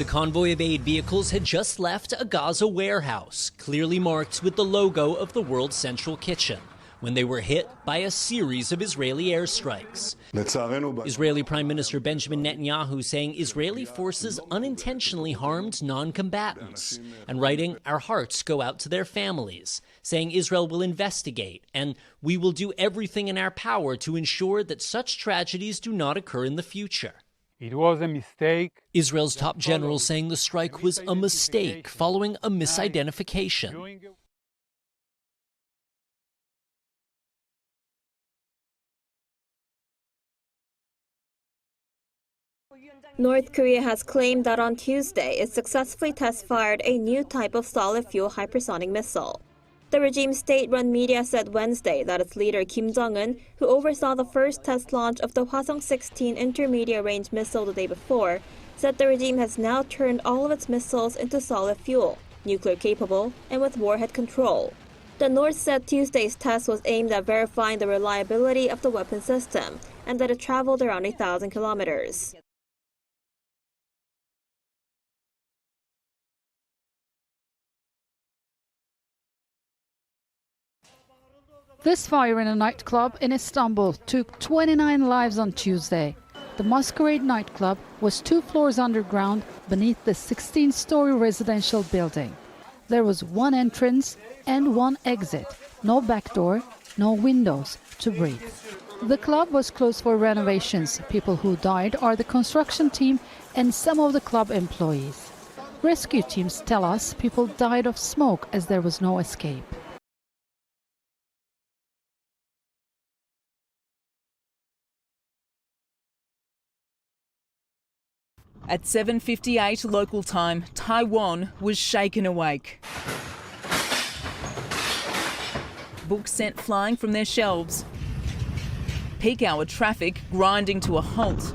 The convoy of aid vehicles had just left a Gaza warehouse, clearly marked with the logo of the World Central Kitchen, when they were hit by a series of Israeli airstrikes. Israeli Prime Minister Benjamin Netanyahu saying Israeli forces unintentionally harmed non-combatants, and writing, "Our hearts go out to their families," saying Israel will investigate and "we will do everything in our power to ensure that such tragedies do not occur in the future." It was a mistake. Israel's top general saying the strike was a mistake following a misidentification. North Korea has claimed that on Tuesday it successfully test-fired a new type of solid-fuel hypersonic missile. The regime's state-run media said Wednesday that its leader Kim Jong-un, who oversaw the first test launch of the Hwasong-16 intermediate-range missile the day before, said the regime has now turned all of its missiles into solid fuel, nuclear-capable, and with warhead control. The North said Tuesday's test was aimed at verifying the reliability of the weapon system and that it traveled around 1,000 kilometers. This fire in a nightclub in Istanbul took 29 lives on Tuesday. The Masquerade nightclub was 2 floors underground beneath the 16-story residential building. There was 1 entrance and 1 exit, no back door, no windows to breathe. The club was closed for renovations. People who died are the construction team and some of the club employees. Rescue teams tell us people died of smoke as there was no escape. At 7:58 local time, Taiwan was shaken awake. Books sent flying from their shelves. Peak hour traffic grinding to a halt.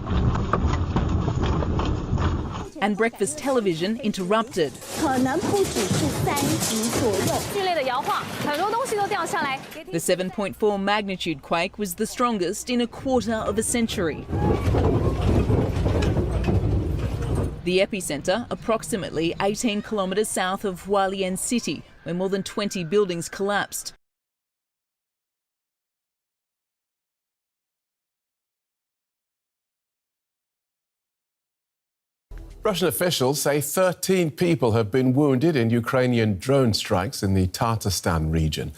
And breakfast television interrupted. The 7.4 magnitude quake was the strongest in a quarter of a century. The epicentre, approximately 18 kilometres south of Hualien City, where more than 20 buildings collapsed. Russian officials say 13 people have been wounded in Ukrainian drone strikes in the Tatarstan region.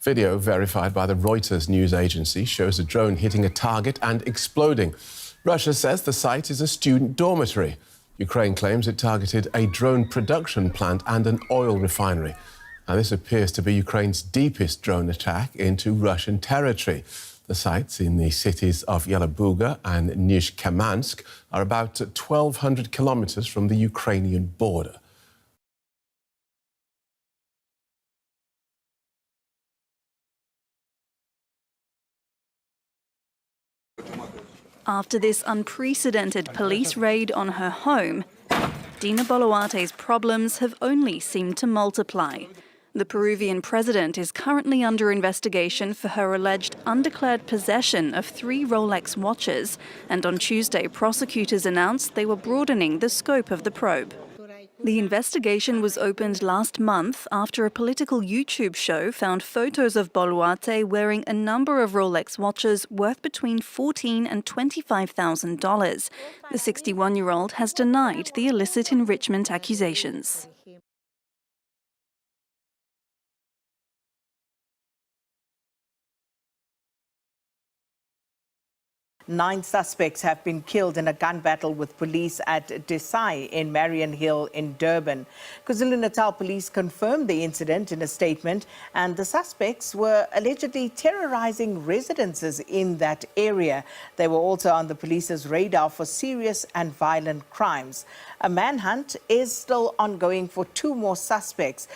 Video verified by the Reuters news agency shows a drone hitting a target and exploding. Russia says the site is a student dormitory. Ukraine claims it targeted a drone production plant and an oil refinery. Now, this appears to be Ukraine's deepest drone attack into Russian territory. The sites in the cities of Yelabuga and Nizhkamansк are about 1,200 kilometers from the Ukrainian border. 'After this unprecedented police raid on her home, Dina Boluarte's problems have only seemed to multiply. The Peruvian president is currently under investigation for her alleged undeclared possession of 3 Rolex watches, and on Tuesday prosecutors announced they were broadening the scope of the probe. The investigation was opened last month after a political YouTube show found photos of Boluarte wearing a number of Rolex watches worth between $14,000 and $25,000. The 61-year-old has denied the illicit enrichment accusations. 9 suspects have been killed in a gun battle with police at Desai in Marion Hill in Durban. KwaZulu-Natal police confirmed the incident in a statement, and the suspects were allegedly terrorizing residences in that area. They were also on the police's radar for serious and violent crimes. A manhunt is still ongoing for 2 more suspects.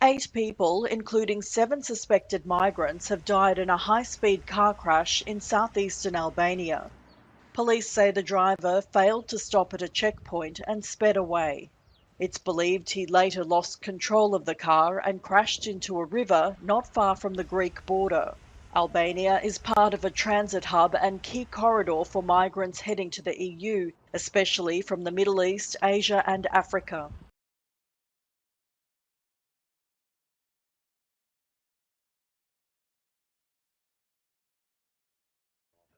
8 people, including 7 suspected migrants, have died in a high-speed car crash in southeastern Albania. Police say the driver failed to stop at a checkpoint and sped away. It's believed he later lost control of the car and crashed into a river not far from the Greek border. Albania is part of a transit hub and key corridor for migrants heading to the EU, especially from the Middle East, Asia and Africa.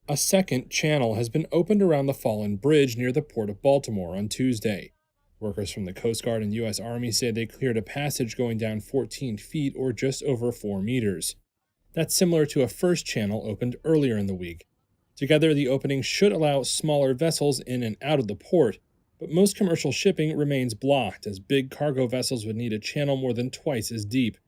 A second channel has been opened around the fallen bridge near the port of Baltimore on Tuesday. Workers from the Coast Guard and U.S. Army say they cleared a passage going down 14 feet or just over 4 meters. That's similar to a first channel opened earlier in the week. Together, the opening should allow smaller vessels in and out of the port, but most commercial shipping remains blocked as big cargo vessels would need a channel more than twice as deep.